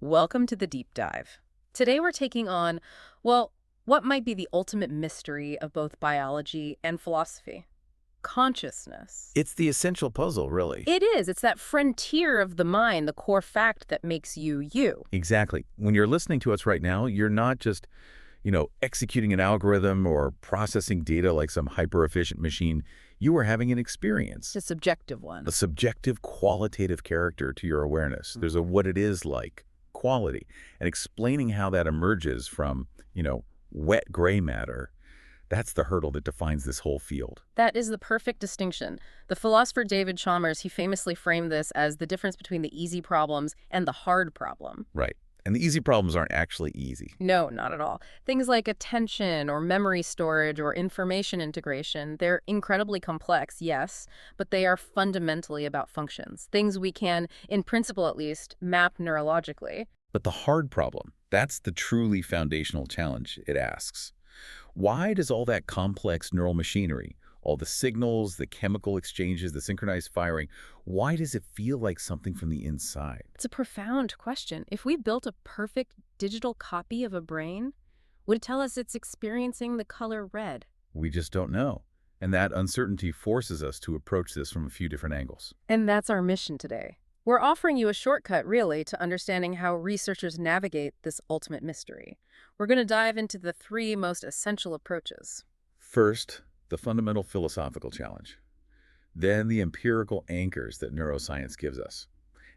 Welcome to the deep dive. Today we're taking on, well, what might be the ultimate mystery of both biology and philosophy? Consciousness. It's the essential puzzle, really. It is. It's that frontier of the mind, the core fact that makes you you. Exactly. When you're listening to us right now, you're not just, executing an algorithm or processing data like some hyper-efficient machine. You are having an experience. It's a subjective one. A subjective, qualitative character to your awareness. There's a what it is like quality. And explaining how that emerges from, wet gray matter, that's the hurdle that defines this whole field. That is the perfect distinction. The philosopher David Chalmers, he famously framed this as the difference between the easy problems and the hard problem. Right. And the easy problems aren't actually easy. No, not at all. Things like attention or memory storage or information integration, they're incredibly complex, yes, but they are fundamentally about functions, things we can, in principle at least, map neurologically. But the hard problem, that's the truly foundational challenge it asks. Why does all that complex neural machinery, all the signals, the chemical exchanges, the synchronized firing, why does it feel like something from the inside? It's a profound question. If we built a perfect digital copy of a brain, would it tell us it's experiencing the color red? We just don't know. And that uncertainty forces us to approach this from a few different angles. And that's our mission today. We're offering you a shortcut, really, to understanding how researchers navigate this ultimate mystery. We're going to dive into the three most essential approaches. First, the fundamental philosophical challenge. Then the empirical anchors that neuroscience gives us.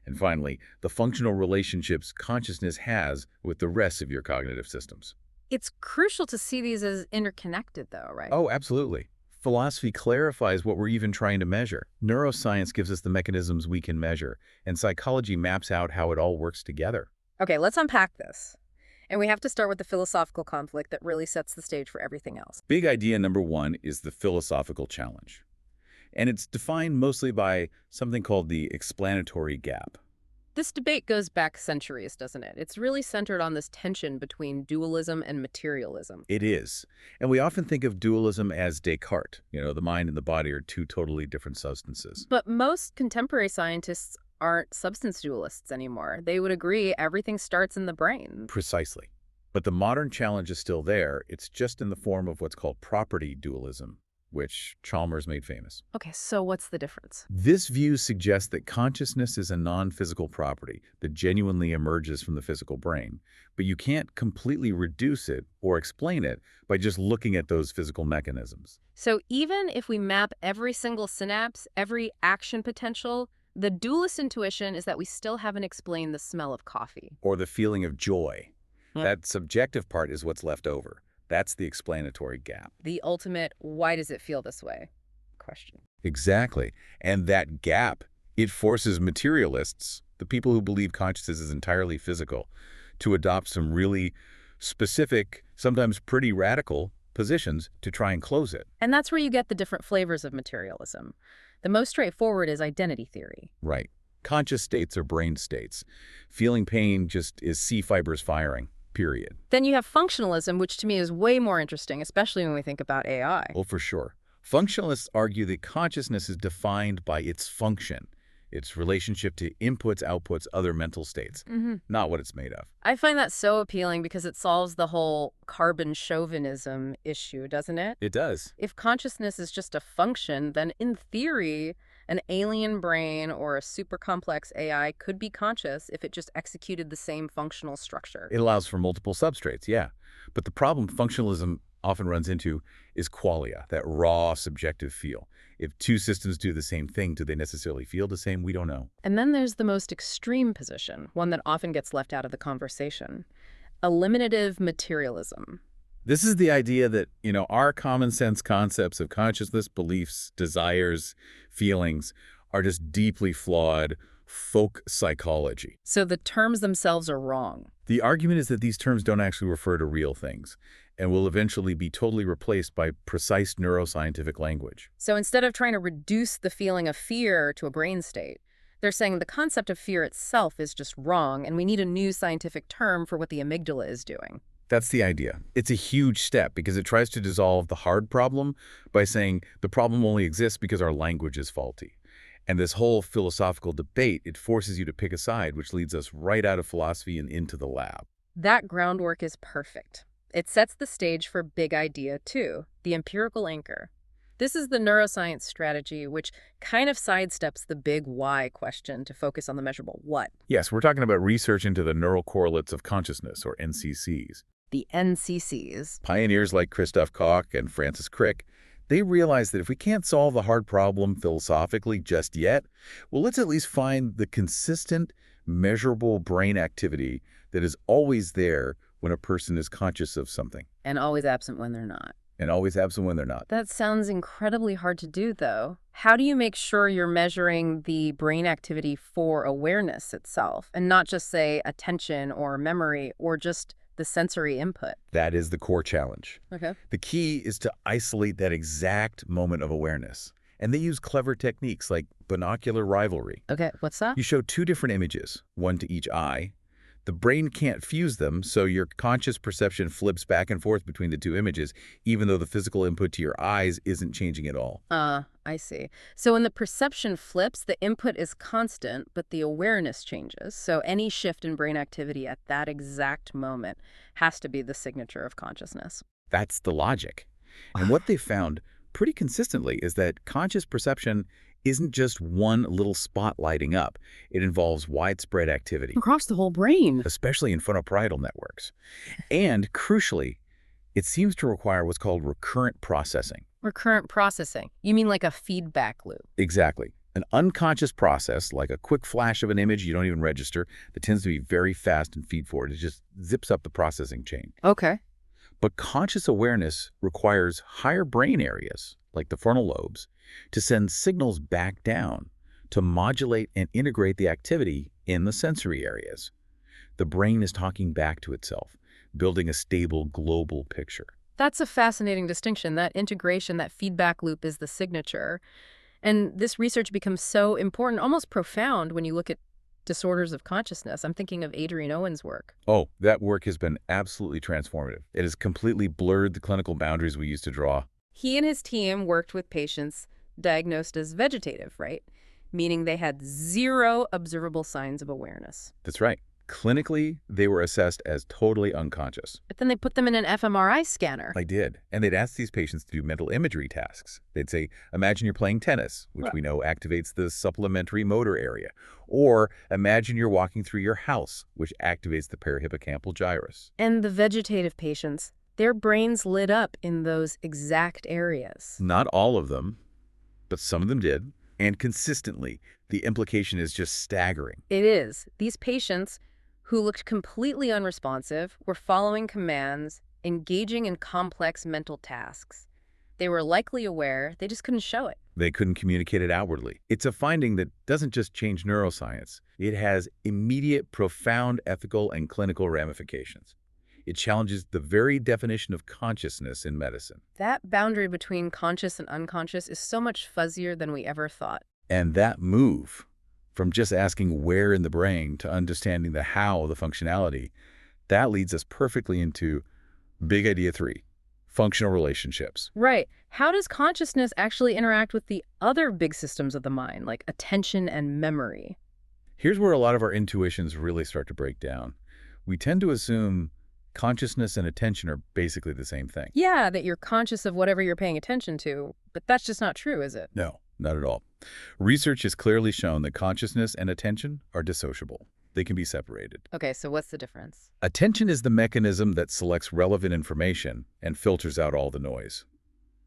And finally, the functional relationships consciousness has with the rest of your cognitive systems. It's crucial to see these as interconnected, though, right? Oh, absolutely. Philosophy clarifies what we're even trying to measure. Neuroscience gives us the mechanisms we can measure, and psychology maps out how it all works together. Okay, let's unpack this. And we have to start with the philosophical conflict that really sets the stage for everything else. Big idea number one is the philosophical challenge. And it's defined mostly by something called the explanatory gap. This debate goes back centuries, doesn't it? It's really centered on this tension between dualism and materialism. It is. And we often think of dualism as Descartes. The mind and the body are two totally different substances. But most contemporary scientists aren't substance dualists anymore. They would agree everything starts in the brain. Precisely. But the modern challenge is still there. It's just in the form of what's called property dualism, which Chalmers made famous. Okay, so what's the difference? This view suggests that consciousness is a non-physical property that genuinely emerges from the physical brain, but you can't completely reduce it or explain it by just looking at those physical mechanisms. So even if we map every single synapse, every action potential, the dualist intuition is that we still haven't explained the smell of coffee. Or the feeling of joy. That subjective part is what's left over. That's the explanatory gap. The ultimate, why does it feel this way? Question. Exactly. And that gap, it forces materialists, the people who believe consciousness is entirely physical, to adopt some really specific, sometimes pretty radical positions to try and close it. And that's where you get the different flavors of materialism. The most straightforward is identity theory. Right. Conscious states are brain states. Feeling pain just is C fibers firing, period. Then you have functionalism, which to me is way more interesting, especially when we think about AI. Well, for sure. Functionalists argue that consciousness is defined by its function, its relationship to inputs, outputs, other mental states, not what it's made of. I find that so appealing because it solves the whole carbon chauvinism issue, doesn't it? It does. If consciousness is just a function, then in theory, an alien brain or a super complex AI could be conscious if it just executed the same functional structure. It allows for multiple substrates, yeah. But the problem functionalism often runs into is qualia, that raw, subjective feel. If two systems do the same thing, do they necessarily feel the same? We don't know. And then there's the most extreme position, one that often gets left out of the conversation. Eliminative materialism. This is the idea that, our common sense concepts of consciousness, beliefs, desires, feelings are just deeply flawed folk psychology. So the terms themselves are wrong. The argument is that these terms don't actually refer to real things and will eventually be totally replaced by precise neuroscientific language. So instead of trying to reduce the feeling of fear to a brain state, they're saying the concept of fear itself is just wrong, and we need a new scientific term for what the amygdala is doing. That's the idea. It's a huge step because it tries to dissolve the hard problem by saying the problem only exists because our language is faulty. And this whole philosophical debate, it forces you to pick a side, which leads us right out of philosophy and into the lab. That groundwork is perfect. It sets the stage for big idea two, the empirical anchor. This is the neuroscience strategy which kind of sidesteps the big why question to focus on the measurable what. Yes, we're talking about research into the neural correlates of consciousness, or NCCs. The NCCs. Pioneers like Christoph Koch and Francis Crick, they realized that if we can't solve the hard problem philosophically just yet, well, let's at least find the consistent, measurable brain activity that is always there when a person is conscious of something, And always absent when they're not. and always absent when they're not. That sounds incredibly hard to do, though. How do you make sure you're measuring the brain activity for awareness itself, and not just, say, attention or memory or just the sensory input? That is the core challenge. Okay. The key is to isolate that exact moment of awareness. And they use clever techniques like binocular rivalry. Okay, what's that? You show two different images, one to each eye. The brain can't fuse them, so your conscious perception flips back and forth between the two images, even though the physical input to your eyes isn't changing at all. I see. So when the perception flips, the input is constant, but the awareness changes. So any shift in brain activity at that exact moment has to be the signature of consciousness. That's the logic. And what they found pretty consistently is that conscious perception isn't just one little spot lighting up. It involves widespread activity, Across the whole brain. especially in frontoparietal networks. And crucially, it seems to require what's called recurrent processing. Recurrent processing. You mean like a feedback loop? Exactly. An unconscious process, like a quick flash of an image you don't even register, that tends to be very fast and feed forward. It just zips up the processing chain. Okay. But conscious awareness requires higher brain areas, like the frontal lobes, to send signals back down to modulate and integrate the activity in the sensory areas. The brain is talking back to itself, building a stable global picture. That's a fascinating distinction. That integration, that feedback loop is the signature. And this research becomes so important, almost profound when you look at disorders of consciousness. I'm thinking of Adrian Owen's work. Oh, that work has been absolutely transformative. It has completely blurred the clinical boundaries we used to draw. He and his team worked with patients diagnosed as vegetative, right? Meaning they had zero observable signs of awareness. That's right. Clinically, they were assessed as totally unconscious. But then they put them in an fMRI scanner. I did. And they'd ask these patients to do mental imagery tasks. They'd say, imagine you're playing tennis, which we know activates the supplementary motor area. Or imagine you're walking through your house, which activates the parahippocampal gyrus. And the vegetative patients, their brains lit up in those exact areas. Not all of them, but some of them did. And consistently, the implication is just staggering. It is. These patients, who looked completely unresponsive, were following commands, engaging in complex mental tasks. They were likely aware, they just couldn't show it. They couldn't communicate it outwardly. It's a finding that doesn't just change neuroscience. It has immediate, profound ethical and clinical ramifications. It challenges the very definition of consciousness in medicine. That boundary between conscious and unconscious is so much fuzzier than we ever thought. And that move from just asking where in the brain to understanding the how, the functionality, that leads us perfectly into big idea 3, functional relationships. Right. How does consciousness actually interact with the other big systems of the mind, like attention and memory? Here's where a lot of our intuitions really start to break down. We tend to assume consciousness and attention are basically the same thing. Yeah, that you're conscious of whatever you're paying attention to, but that's just not true, is it? No, not at all. Research has clearly shown that consciousness and attention are dissociable. They can be separated. Okay, so what's the difference? Attention is the mechanism that selects relevant information and filters out all the noise.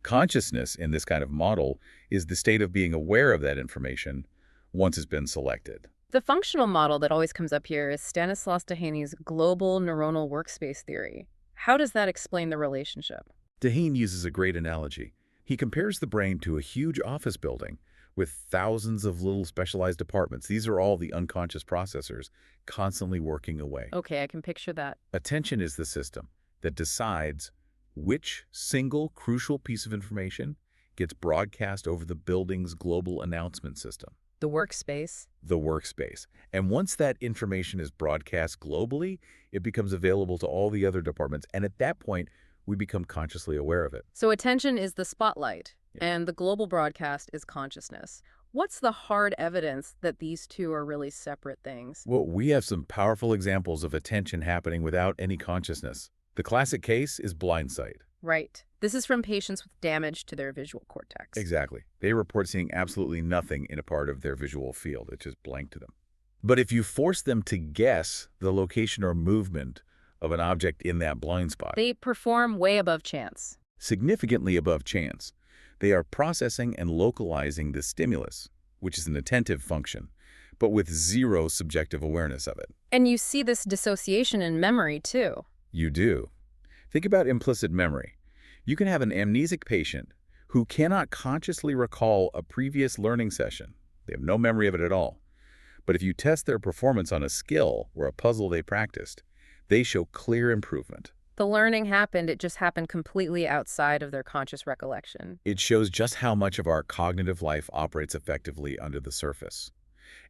Consciousness, in this kind of model, is the state of being aware of that information once it's been selected. The functional model that always comes up here is Stanislas Dehaene's global neuronal workspace theory. How does that explain the relationship? Dehaene uses a great analogy. He compares the brain to a huge office building with thousands of little specialized departments. These are all the unconscious processors constantly working away. Okay, I can picture that. Attention is the system that decides which single crucial piece of information gets broadcast over the building's global announcement system. The workspace. The workspace. And once that information is broadcast globally, it becomes available to all the other departments. And at that point, we become consciously aware of it. So attention is the spotlight, Yeah. and the global broadcast is consciousness. What's the hard evidence that these two are really separate things? Well, we have some powerful examples of attention happening without any consciousness. The classic case is blind sight. Right. This is from patients with damage to their visual cortex. Exactly. They report seeing absolutely nothing in a part of their visual field. It's just blank to them. But if you force them to guess the location or movement of an object in that blind spot, They perform way above chance. significantly above chance, they are processing and localizing the stimulus, which is an attentive function, but with zero subjective awareness of it. And you see this dissociation in memory, too. You do. Think about implicit memory. You can have an amnesic patient who cannot consciously recall a previous learning session. They have no memory of it at all. But if you test their performance on a skill or a puzzle they practiced, they show clear improvement. The learning happened, it just happened completely outside of their conscious recollection. It shows just how much of our cognitive life operates effectively under the surface.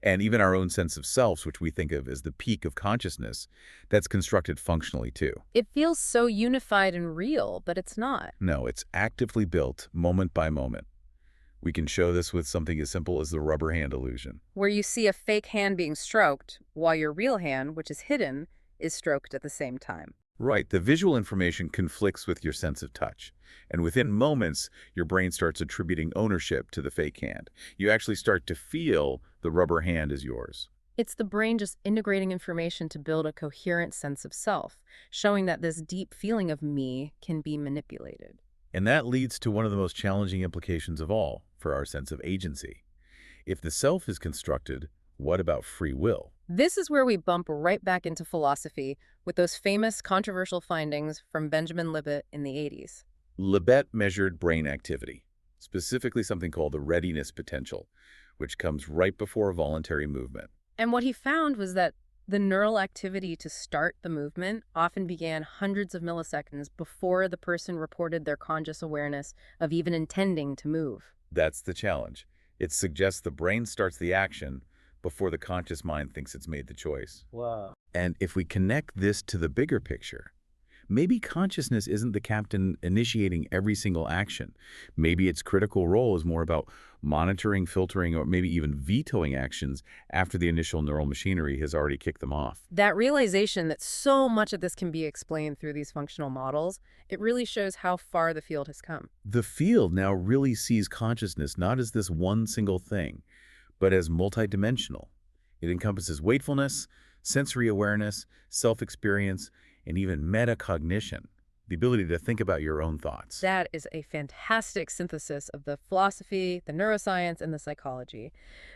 And even our own sense of selves, which we think of as the peak of consciousness, that's constructed functionally too. It feels so unified and real, but it's not. No, it's actively built moment by moment. We can show this with something as simple as the rubber hand illusion. Where you see a fake hand being stroked, while your real hand, which is hidden, is stroked at the same time. Right, the visual information conflicts with your sense of touch. And within moments, your brain starts attributing ownership to the fake hand. You actually start to feel the rubber hand as yours. It's the brain just integrating information to build a coherent sense of self, showing that this deep feeling of me can be manipulated. And that leads to one of the most challenging implications of all for our sense of agency. If the self is constructed, what about free will? This is where we bump right back into philosophy with those famous controversial findings from Benjamin Libet in the 80s. Libet measured brain activity, specifically something called the readiness potential, which comes right before voluntary movement. And what he found was that the neural activity to start the movement often began hundreds of milliseconds before the person reported their conscious awareness of even intending to move. That's the challenge. It suggests the brain starts the action before the conscious mind thinks it's made the choice. Wow. And if we connect this to the bigger picture, maybe consciousness isn't the captain initiating every single action. Maybe its critical role is more about monitoring, filtering, or maybe even vetoing actions after the initial neural machinery has already kicked them off. That realization that so much of this can be explained through these functional models, it really shows how far the field has come. The field now really sees consciousness not as this one single thing, but as multidimensional. It encompasses wakefulness, sensory awareness, self-experience, and even metacognition, the ability to think about your own thoughts. That is a fantastic synthesis of the philosophy, the neuroscience, and the psychology.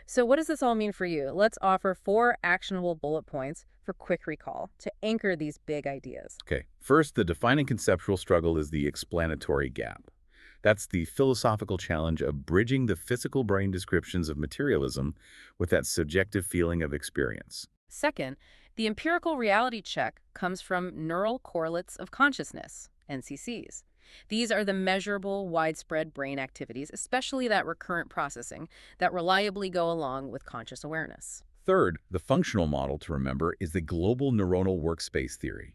So what does this all mean for you? Let's offer 4 actionable bullet points for quick recall to anchor these big ideas. Okay, first, the defining conceptual struggle is the explanatory gap. That's the philosophical challenge of bridging the physical brain descriptions of materialism with that subjective feeling of experience. Second, the empirical reality check comes from neural correlates of consciousness, NCCs. These are the measurable, widespread brain activities, especially that recurrent processing, that reliably go along with conscious awareness. Third, the functional model to remember is the global neuronal workspace theory.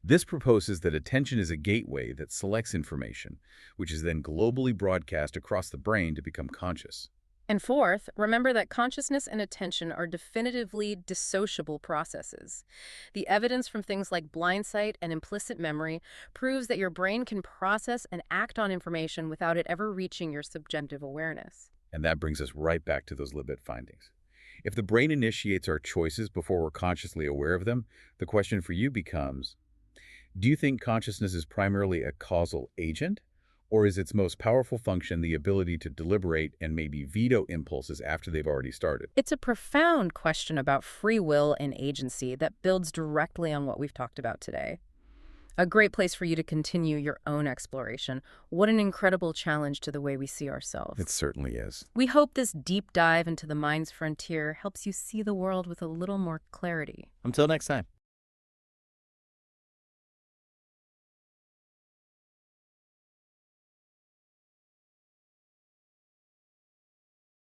This proposes that attention is a gateway that selects information, which is then globally broadcast across the brain to become conscious. And fourth, remember that consciousness and attention are definitively dissociable processes. The evidence from things like blind sight and implicit memory proves that your brain can process and act on information without it ever reaching your subjective awareness. And that brings us right back to those Libet findings. If the brain initiates our choices before we're consciously aware of them, the question for you becomes, do you think consciousness is primarily a causal agent, or is its most powerful function the ability to deliberate and maybe veto impulses after they've already started? It's a profound question about free will and agency that builds directly on what we've talked about today. A great place for you to continue your own exploration. What an incredible challenge to the way we see ourselves. It certainly is. We hope this deep dive into the mind's frontier helps you see the world with a little more clarity. Until next time.